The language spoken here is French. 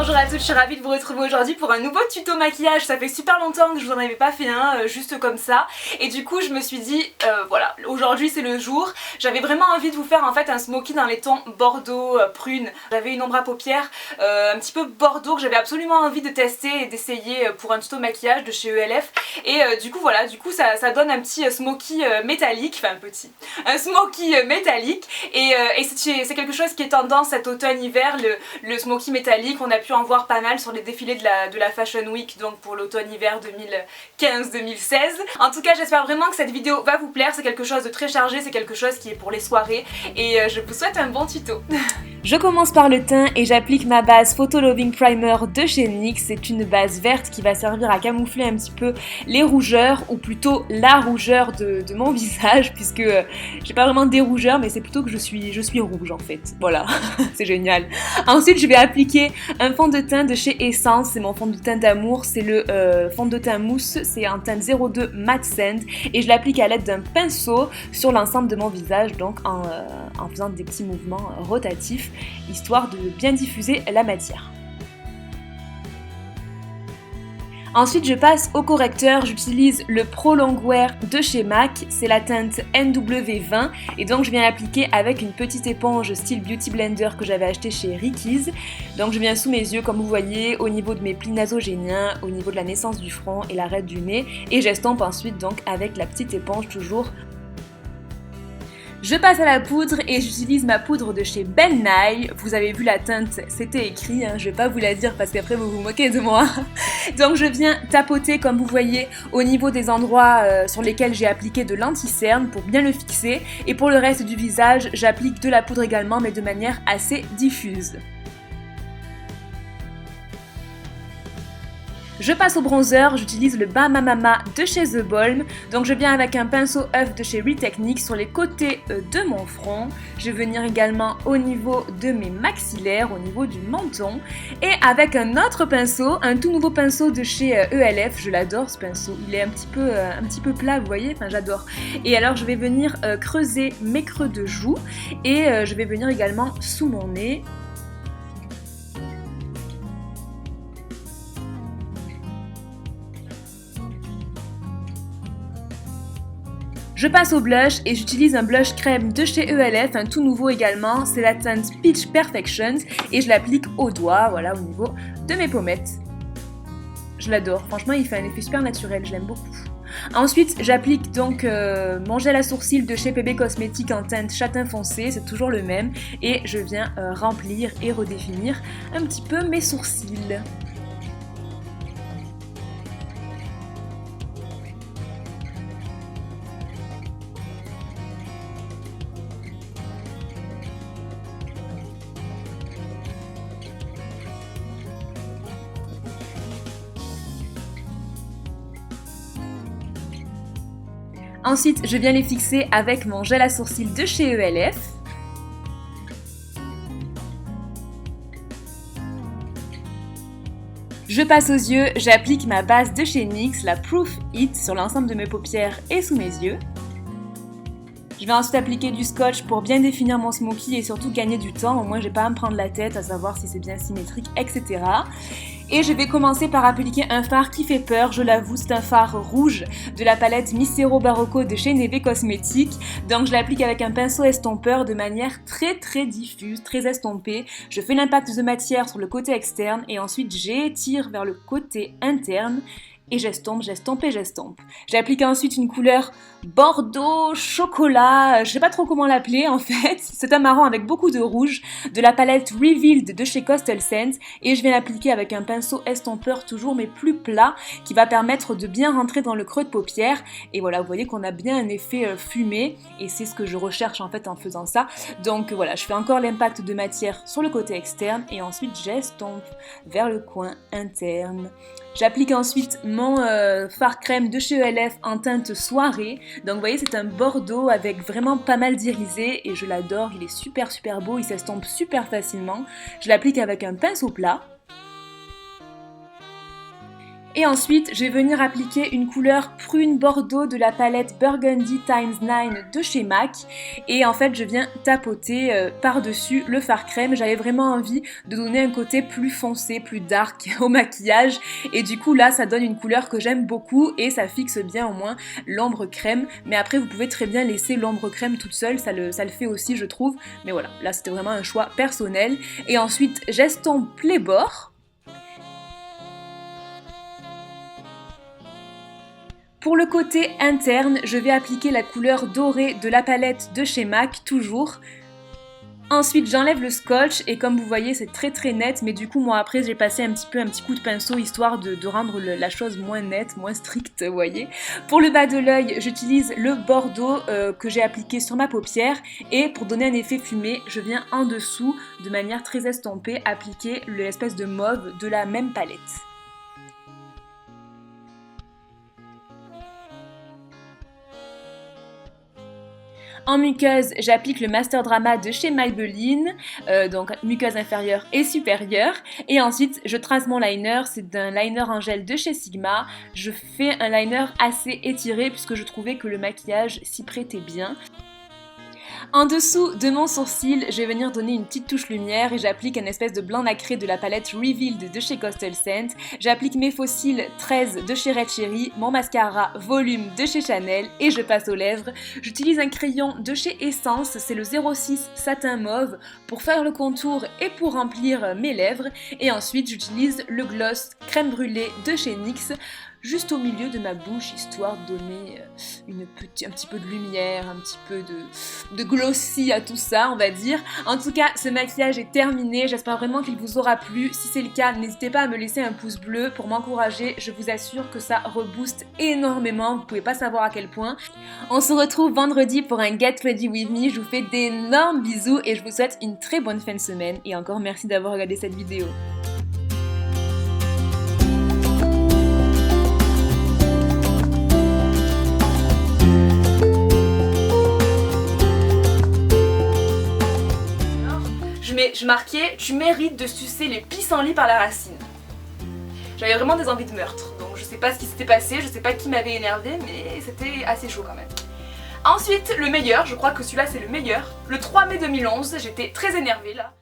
Bonjour à tous, je suis ravie de vous retrouver aujourd'hui pour un nouveau tuto maquillage. Ça fait super longtemps que je vous en avais pas fait un, juste comme ça. Et du coup je me suis dit, voilà, aujourd'hui c'est le jour. J'avais vraiment envie de vous faire en fait un smoky dans les tons bordeaux, prune. J'avais une ombre à paupières un petit peu bordeaux que j'avais absolument envie de tester et d'essayer pour un tuto maquillage de chez ELF. Et du coup voilà, ça donne un petit smoky métallique, enfin un smoky métallique. Et c'est quelque chose qui est tendance cet automne-hiver, le smoky métallique. On a pu en voir pas mal sur les défilés de la Fashion Week, donc pour l'automne-hiver 2015-2016. En tout cas j'espère vraiment que cette vidéo va vous plaire, c'est quelque chose de très chargé, c'est quelque chose qui est pour les soirées et je vous souhaite un bon tuto. Je commence par le teint et j'applique ma base Photo Loving Primer de chez NYX. C'est une base verte qui va servir à camoufler un petit peu les rougeurs, ou plutôt la rougeur de mon visage, puisque j'ai pas vraiment des rougeurs, mais c'est plutôt que je suis rouge en fait. Voilà, c'est génial. Ensuite je vais appliquer un fond de teint de chez Essence, c'est mon fond de teint d'amour, c'est le fond de teint mousse, c'est un teint 02 Matte Sand et je l'applique à l'aide d'un pinceau sur l'ensemble de mon visage, donc en faisant des petits mouvements rotatifs, histoire de bien diffuser la matière. Ensuite je passe au correcteur, j'utilise le Pro Longwear de chez MAC, c'est la teinte NW20 et donc je viens l'appliquer avec une petite éponge style Beauty Blender que j'avais acheté chez Ricky's. Donc je viens sous mes yeux comme vous voyez, au niveau de mes plis nasogéniens, au niveau de la naissance du front et l'arête du nez, et j'estompe ensuite donc avec la petite éponge toujours. Je passe à la poudre et j'utilise ma poudre de chez Ben Nye. Vous avez vu la teinte, c'était écrit, hein, je vais pas vous la dire parce qu'après vous vous moquez de moi. Donc je viens tapoter comme vous voyez au niveau des endroits sur lesquels j'ai appliqué de l'anti-cerne pour bien le fixer. Et pour le reste du visage, j'applique de la poudre également mais de manière assez diffuse. Je passe au bronzer, j'utilise le Bama Mama de chez The Balm. Donc je viens avec un pinceau œuf de chez Retechnique sur les côtés de mon front. Je vais venir également au niveau de mes maxillaires, au niveau du menton. Et avec un autre pinceau, un tout nouveau pinceau de chez ELF, je l'adore ce pinceau. Il est un petit peu plat, vous voyez, enfin j'adore. Et alors je vais venir creuser mes creux de joue et je vais venir également sous mon nez. Je passe au blush et j'utilise un blush crème de chez ELF, un tout nouveau également, c'est la teinte Peach Perfections et je l'applique au doigt, voilà, au niveau de mes pommettes. Je l'adore, franchement il fait un effet super naturel, je l'aime beaucoup. Ensuite j'applique donc mon gel à sourcils de chez PB Cosmetics en teinte châtain foncé, c'est toujours le même, et je viens remplir et redéfinir un petit peu mes sourcils. Ensuite, je viens les fixer avec mon gel à sourcils de chez ELF. Je passe aux yeux, j'applique ma base de chez NYX, la Proof It, sur l'ensemble de mes paupières et sous mes yeux. Je vais ensuite appliquer du scotch pour bien définir mon smoky et surtout gagner du temps, au moins j'ai pas à me prendre la tête à savoir si c'est bien symétrique, etc. Et je vais commencer par appliquer un fard qui fait peur, je l'avoue, c'est un fard rouge de la palette Mistero Barocco de chez Neve Cosmetics. Donc je l'applique avec un pinceau estompeur de manière très diffuse, très estompée. Je fais l'impact de matière sur le côté externe et ensuite j'étire vers le côté interne. Et j'estompe, j'estompe et j'estompe. J'applique ensuite une couleur bordeaux, chocolat, je sais pas trop comment l'appeler en fait. C'est un marron avec beaucoup de rouge, de la palette Revealed de chez Coastal Scents. Et je vais l'appliquer avec un pinceau estompeur toujours mais plus plat, qui va permettre de bien rentrer dans le creux de paupière. Et voilà, vous voyez qu'on a bien un effet fumé, et c'est ce que je recherche en fait en faisant ça. Donc voilà, je fais encore l'impact de matière sur le côté externe, et ensuite j'estompe vers le coin interne. J'applique ensuite mon fard crème de chez ELF en teinte soirée. Donc vous voyez, c'est un bordeaux avec vraiment pas mal d'irisé et je l'adore, il est super beau, il s'estompe super facilement. Je l'applique avec un pinceau plat. Et ensuite, je vais venir appliquer une couleur prune bordeaux de la palette Burgundy x 9 de chez MAC. Et en fait, je viens tapoter par-dessus le fard crème. J'avais vraiment envie de donner un côté plus foncé, plus dark au maquillage. Et du coup, là, ça donne une couleur que j'aime beaucoup et ça fixe bien au moins l'ombre crème. Mais après, vous pouvez très bien laisser l'ombre crème toute seule, ça le fait aussi, je trouve. Mais voilà, là, c'était vraiment un choix personnel. Et ensuite, j'estompe les bords. Pour le côté interne, je vais appliquer la couleur dorée de la palette de chez MAC, toujours. Ensuite, j'enlève le scotch et comme vous voyez, c'est très net, mais du coup, moi après, j'ai passé un petit coup de pinceau histoire de rendre la chose moins nette, moins stricte, vous voyez. Pour le bas de l'œil, j'utilise le bordeaux que j'ai appliqué sur ma paupière et pour donner un effet fumé, je viens en dessous, de manière très estompée, appliquer l'espèce de mauve de la même palette. En muqueuse, j'applique le Master Drama de chez Maybelline, donc muqueuse inférieure et supérieure. Et ensuite, je trace mon liner, c'est un liner en gel de chez Sigma. Je fais un liner assez étiré puisque je trouvais que le maquillage s'y prêtait bien. En dessous de mon sourcil, je vais venir donner une petite touche lumière et j'applique un espèce de blanc nacré de la palette Revealed de chez Coastal Scent. J'applique mes faux cils 13 de chez Red Cherry, mon mascara Volume de chez Chanel et je passe aux lèvres. J'utilise un crayon de chez Essence, c'est le 06 Satin Mauve pour faire le contour et pour remplir mes lèvres. Et ensuite, j'utilise le gloss Crème Brûlée de chez NYX juste au milieu de ma bouche, histoire de donner un petit peu de lumière, un petit peu de glossy à tout ça, on va dire. En tout cas, ce maquillage est terminé, j'espère vraiment qu'il vous aura plu. Si c'est le cas, n'hésitez pas à me laisser un pouce bleu pour m'encourager, je vous assure que ça rebooste énormément, vous pouvez pas savoir à quel point. On se retrouve vendredi pour un Get Ready With Me, je vous fais d'énormes bisous et je vous souhaite une très bonne fin de semaine. Et encore merci d'avoir regardé cette vidéo. Je marquais « Tu mérites de sucer les pissenlits par la racine ». J'avais vraiment des envies de meurtre, donc je sais pas ce qui s'était passé, je sais pas qui m'avait énervé, mais c'était assez chaud quand même. Ensuite, le meilleur, je crois que celui-là c'est le meilleur, le 3 mai 2011, j'étais très énervée là.